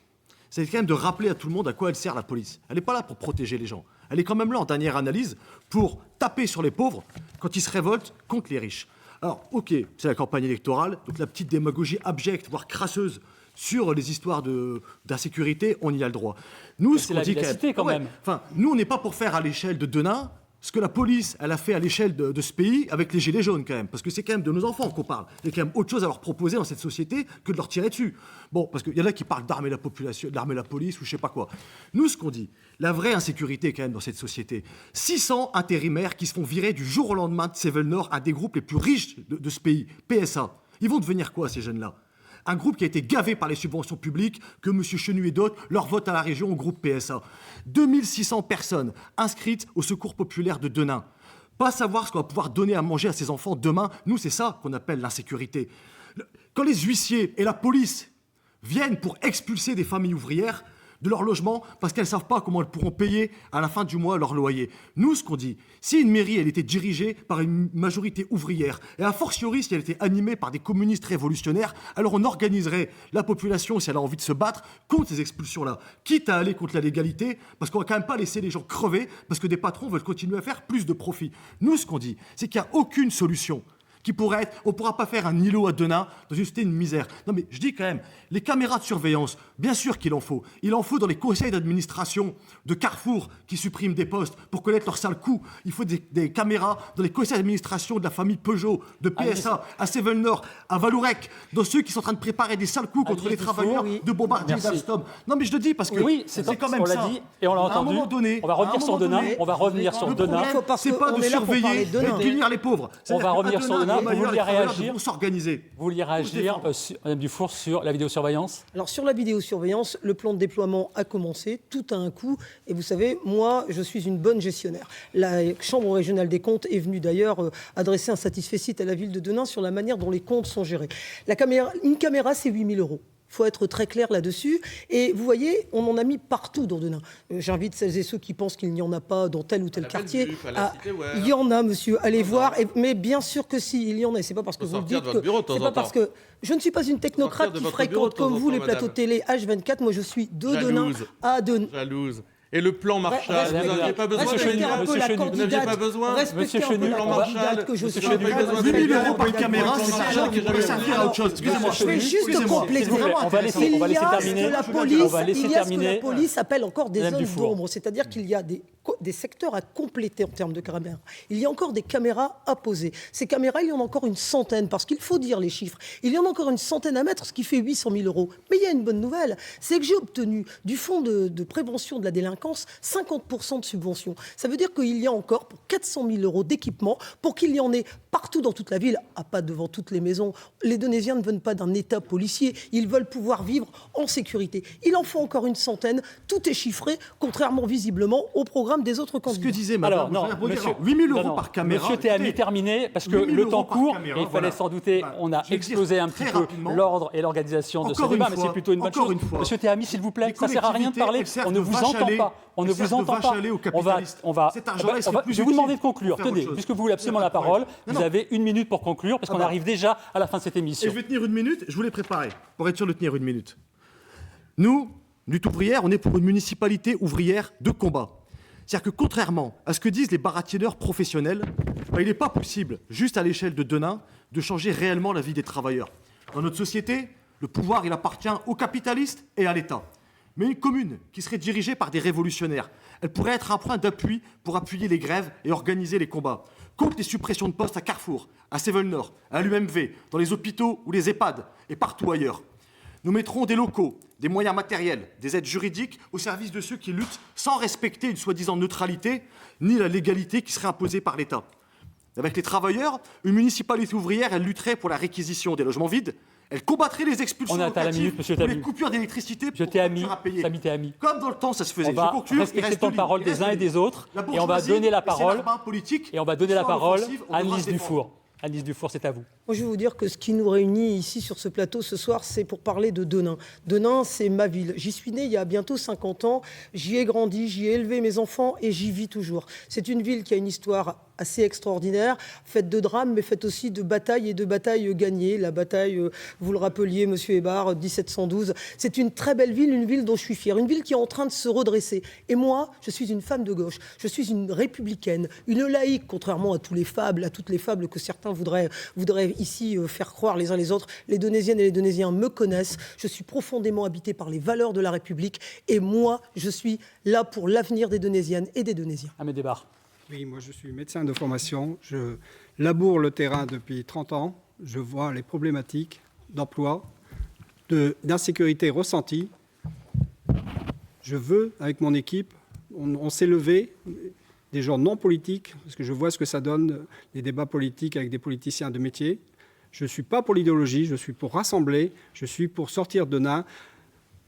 C'est quand même de rappeler à tout le monde à quoi elle sert la police. Elle n'est pas là pour protéger les gens. Elle est quand même là, en dernière analyse, pour taper sur les pauvres quand ils se révoltent contre les riches. Alors, ok, c'est la campagne électorale, donc la petite démagogie abjecte, voire crasseuse, sur les histoires d'insécurité, on y a le droit. Nous, c'est la vivacité quand même. Enfin, nous, on n'est pas pour faire à l'échelle de Denain ce que la police, elle a fait à l'échelle de ce pays avec les gilets jaunes quand même, parce que c'est quand même de nos enfants qu'on parle. Il y a quand même autre chose à leur proposer dans cette société que de leur tirer dessus. Bon, parce qu'il y en a qui parlent d'armer la population, d'armer la police ou je sais pas quoi. Nous, ce qu'on dit, la vraie insécurité quand même dans cette société, 600 intérimaires qui se font virer du jour au lendemain de Sevel Nord, un des groupes les plus riches de ce pays, PSA. Ils vont devenir quoi ces jeunes-là ? Un groupe qui a été gavé par les subventions publiques, que M. Chenu et d'autres leur votent à la région au groupe PSA. 2600 personnes inscrites au Secours populaire de Denain. Pas savoir ce qu'on va pouvoir donner à manger à ses enfants demain, nous, c'est ça qu'on appelle l'insécurité. Quand les huissiers et la police viennent pour expulser des familles ouvrières de leur logement parce qu'elles ne savent pas comment elles pourront payer à la fin du mois leur loyer. Nous, ce qu'on dit, si une mairie, elle était dirigée par une majorité ouvrière, et a fortiori si elle était animée par des communistes révolutionnaires, alors on organiserait la population, si elle a envie de se battre, contre ces expulsions-là, quitte à aller contre la légalité, parce qu'on ne va quand même pas laisser les gens crever, parce que des patrons veulent continuer à faire plus de profit. Nous, ce qu'on dit, c'est qu'il n'y a aucune solution qui pourrait être, on ne pourra pas faire un îlot à Denain dans une société de misère. Non mais je dis quand même, les caméras de surveillance, bien sûr qu'il en faut. Il en faut dans les conseils d'administration de Carrefour qui suppriment des postes pour connaître leur sale coup. Il faut des caméras dans les conseils d'administration de la famille Peugeot, de PSA, à Sevel Nord, à Valourec, dans ceux qui sont en train de préparer des sales coups contre les travailleurs de Bombardier d'Alstom. Non mais je le dis parce que c'est quand même ça. On l'a dit et on l'a entendu. On va revenir sur Denain. On va revenir sur Denain. C'est pas de surveiller et de punir les pauvres. On va revenir sur Denain. Denain, vous vouliez réagir pour s'organiser. Vous vouliez réagir, Madame Dufour, sur la vidéosurveillance? Alors sur la vidéosurveillance, le plan de déploiement a commencé, tout a un coût. Et vous savez, moi, je suis une bonne gestionnaire. La Chambre régionale des comptes est venue d'ailleurs adresser un satisfecit à la ville de Denain sur la manière dont les comptes sont gérés. Une caméra, c'est 8 000 €. Il faut être très clair là-dessus. Et vous voyez, on en a mis partout dans Denain. J'invite celles et ceux qui pensent qu'il n'y en a pas dans tel ou tel quartier. Il y en a, monsieur. Allez voir. Mais bien sûr que si, il y en a. Et c'est pas parce que vous le dites que... C'est pas parce que... Je ne suis pas une technocrate qui fréquente comme vous les plateaux de télé H24. Moi, je suis de Denain à Denain. Jalouse. Et le plan Marshall, vous n'aviez pas besoin Respectez un peu la candidate que je suis. 8 000 € par caméra, c'est l'argent qui pourrait servir à autre chose. Excusez-moi. Je vais juste compléter. On va laisser terminer. Il y a ce que la police appelle encore des zones d'ombre. C'est-à-dire qu'il y a des secteurs à compléter en termes de caméras. Il y a encore des caméras à poser. Ces caméras, il y en a encore une centaine, parce qu'il faut dire les chiffres. Il y en a encore une centaine à mettre, ce qui fait 800 000 €. Mais il y a une bonne nouvelle, c'est que j'ai obtenu du fonds de prévention de la délinquance 50% de subventions. Ça veut dire qu'il y a encore pour 400 000 € d'équipement, pour qu'il y en ait partout dans toute la ville, pas devant toutes les maisons. Les Donésiens ne veulent pas d'un État policier, ils veulent pouvoir vivre en sécurité. Il en faut encore une centaine, tout est chiffré, contrairement visiblement au programme des autres candidats. Ce que disait madame, 8 000 € par caméra. Monsieur Théami, terminé, parce que le temps court, et il fallait s'en douter, on a explosé un petit peu l'ordre et l'organisation de ce débat, mais c'est plutôt une bonne chose. Monsieur Théami, s'il vous plaît, ça ne sert à rien de parler, on ne vous entend pas. On ne vous entend pas. Je vais vous demander de conclure. Tenez, puisque vous voulez absolument la parole, vous avez 1 minute pour conclure, parce qu'on arrive déjà à la fin de cette émission. Et je vais tenir 1 minute, je vous l'ai préparé, pour être sûr de tenir 1 minute. Nous, Lutte ouvrière, on est pour une municipalité ouvrière de combat. C'est-à-dire que contrairement à ce que disent les baratineurs professionnels, il n'est pas possible, juste à l'échelle de Denain, de changer réellement la vie des travailleurs. Dans notre société, le pouvoir, il appartient aux capitalistes et à l'État. Mais une commune qui serait dirigée par des révolutionnaires, elle pourrait être un point d'appui pour appuyer les grèves et organiser les combats. Contre les suppressions de postes à Carrefour, à Sevel-Nord, à l'UMV, dans les hôpitaux ou les EHPAD et partout ailleurs. Nous mettrons des locaux, des moyens matériels, des aides juridiques au service de ceux qui luttent sans respecter une soi-disant neutralité ni la légalité qui serait imposée par l'État. Avec les travailleurs, une municipalité ouvrière, elle lutterait pour la réquisition des logements vides. Elle combattrait les expulsions locatives ou les coupures d'électricité pour factures à payer. Comme dans le temps, ça se faisait. On va respecter le temps de parole des uns et des autres, et on va donner la parole à Annelise Dufour. Annelise Dufour, c'est à vous. Moi, je vais vous dire que ce qui nous réunit ici sur ce plateau ce soir, c'est pour parler de Denain. Denain, c'est ma ville. J'y suis né il y a bientôt 50 ans. J'y ai grandi, j'y ai élevé mes enfants et j'y vis toujours. C'est une ville qui a une histoire assez extraordinaire, faite de drames, mais faite aussi de batailles et de batailles gagnées. La bataille, vous le rappeliez, monsieur Hébert, 1712. C'est une très belle ville, une ville dont je suis fier, une ville qui est en train de se redresser. Et moi, je suis une femme de gauche, je suis une républicaine, une laïque, contrairement à toutes les fables que certains voudraient ici faire croire les uns les autres. Les Donésiennes et les Donésiens me connaissent. Je suis profondément habitée par les valeurs de la République. Et moi, je suis là pour l'avenir des Donésiennes et des Donésiens. Ahmed Hébert. Oui, moi je suis médecin de formation. Je laboure le terrain depuis 30 ans. Je vois les problématiques d'emploi, d'insécurité ressentie. Je veux, avec mon équipe, on s'est levé, des gens non politiques, parce que je vois ce que ça donne, les débats politiques avec des politiciens de métier. Je ne suis pas pour l'idéologie, je suis pour rassembler, je suis pour sortir de Denain,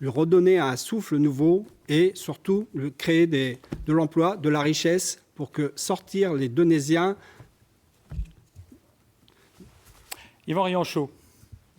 lui redonner un souffle nouveau et surtout créer de l'emploi, de la richesse pour que sortir les Donésiens. Yvan Rianchaud.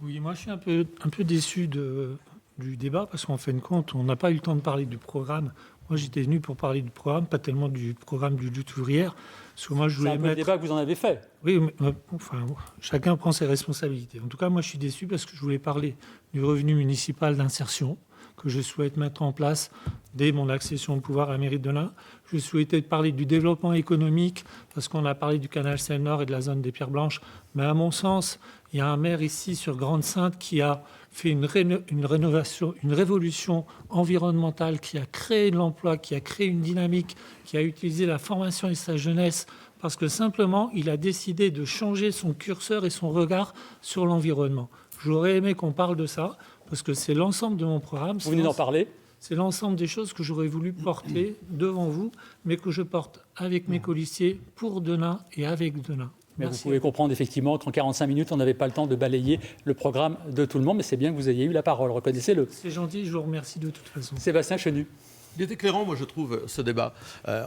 Oui, moi je suis un peu déçu du débat parce qu'en fin de compte, on n'a pas eu le temps de parler du programme. Moi, j'étais venu pour parler du programme, pas tellement du programme du Lutte ouvrière. Parce que moi, je voulais c'est un peu le débat que vous en avez fait. Oui, mais, enfin, chacun prend ses responsabilités. En tout cas, moi, je suis déçu parce que je voulais parler du revenu municipal d'insertion que je souhaite mettre en place dès mon accession au pouvoir à la mairie de Denain. Je souhaitais parler du développement économique parce qu'on a parlé du canal Seine-Nord et de la zone des Pierres Blanches. Mais à mon sens, il y a un maire ici sur Grande-Synthe qui a fait une rénovation, une révolution environnementale, qui a créé de l'emploi, qui a créé une dynamique, qui a utilisé la formation et sa jeunesse parce que simplement, il a décidé de changer son curseur et son regard sur l'environnement. J'aurais aimé qu'on parle de ça parce que c'est l'ensemble de mon programme. Vous venez d'en parler. C'est l'ensemble des choses que j'aurais voulu porter devant vous, mais que je porte avec mes colistiers, pour Denain et avec Denain. Mais Merci. vous pouvez comprendre effectivement qu'en 45 minutes, on n'avait pas le temps de balayer le programme de tout le monde, mais c'est bien que vous ayez eu la parole, reconnaissez-le. C'est gentil, je vous remercie de toute façon. Sébastien Chenu. Il est éclairant, moi, je trouve, ce débat.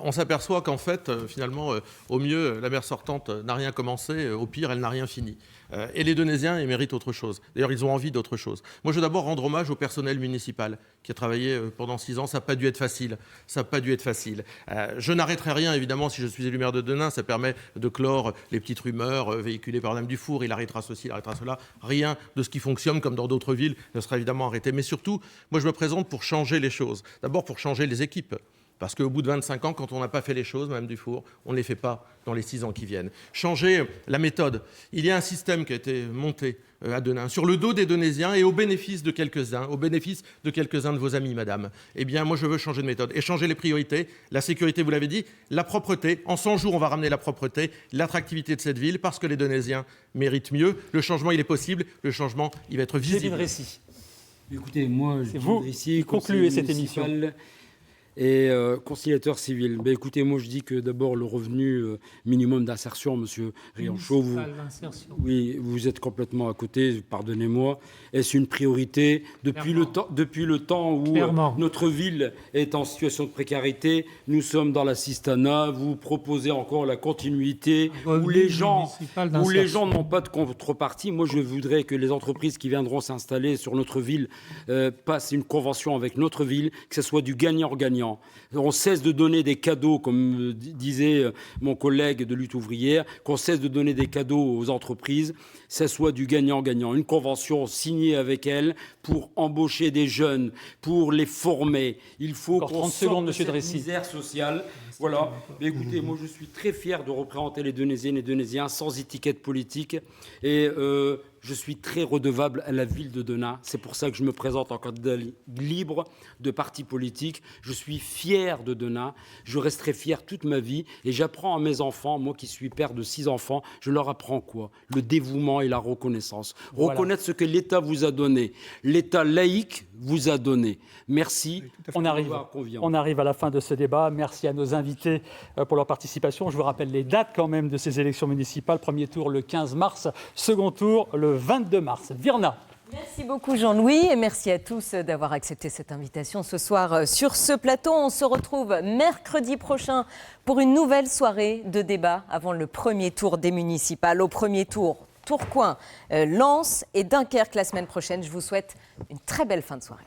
On s'aperçoit qu'en fait, finalement, au mieux, la maire sortante n'a rien commencé, au pire, elle n'a rien fini. Et les Donésiens, ils méritent autre chose. D'ailleurs, ils ont envie d'autre chose. Moi, je veux d'abord rendre hommage au personnel municipal qui a travaillé pendant 6 ans. Ça n'a pas dû être facile. Je n'arrêterai rien, évidemment, si je suis élu maire de Denain. Ça permet de clore les petites rumeurs véhiculées par Madame Dufour. Il arrêtera ceci, il arrêtera cela. Rien de ce qui fonctionne, comme dans d'autres villes, ne sera évidemment arrêté. Mais surtout, moi, je me présente pour changer les choses. D'abord, pour changer les équipes. Parce qu'au bout de 25 ans, quand on n'a pas fait les choses, Mme Dufour, on ne les fait pas dans les 6 ans qui viennent. Changer la méthode. Il y a un système qui a été monté à Denain, sur le dos des Donésiens et au bénéfice de quelques-uns, de vos amis, madame. Eh bien, moi, je veux changer de méthode et changer les priorités. La sécurité, vous l'avez dit, la propreté. En 100 jours, on va ramener la propreté, l'attractivité de cette ville, parce que les Donésiens méritent mieux. Le changement, il est possible. Le changement, il va être visible. Récit. Écoutez, moi, C'est vous qui concluez cette émission. Et conciliateur civil. Ben, écoutez, moi je dis que d'abord le revenu minimum d'insertion, monsieur Rianchaud, oui, vous êtes complètement à côté, pardonnez-moi. Est-ce une priorité depuis le temps où notre ville est en situation de précarité? Nous sommes dans l'assistanat, vous proposez encore la continuité, où les gens n'ont pas de contrepartie. Moi je voudrais que les entreprises qui viendront s'installer sur notre ville passent une convention avec notre ville, que ce soit du gagnant-gagnant. On cesse de donner des cadeaux, comme disait mon collègue de lutte ouvrière, qu'on cesse de donner des cadeaux aux entreprises, que ce soit du gagnant-gagnant. Une convention signée avec elles pour embaucher des jeunes, pour les former. Il faut qu'on sorte de cette misère sociale. Voilà. Mais écoutez, moi je suis très fier de représenter les Donésiennes et Donésiens sans étiquette politique. Et je suis très redevable à la ville de Denain. C'est pour ça que je me présente en candidat libre de parti politique. Je suis fier de Denain. Je resterai fier toute ma vie. Et j'apprends à mes enfants, moi qui suis père de 6 enfants, je leur apprends quoi? Le dévouement et la reconnaissance. Voilà. Reconnaître ce que l'État vous a donné. L'État laïque vous a donné. Merci. On arrive à la fin de ce débat. Merci à nos invités pour leur participation. Je vous rappelle les dates quand même de ces élections municipales. Premier tour le 15 mars, second tour le 22 mars. Virna. Merci beaucoup Jean-Louis et merci à tous d'avoir accepté cette invitation ce soir sur ce plateau. On se retrouve mercredi prochain pour une nouvelle soirée de débat avant le premier tour des municipales. Au premier tour, Tourcoing, Lens et Dunkerque la semaine prochaine. Je vous souhaite une très belle fin de soirée.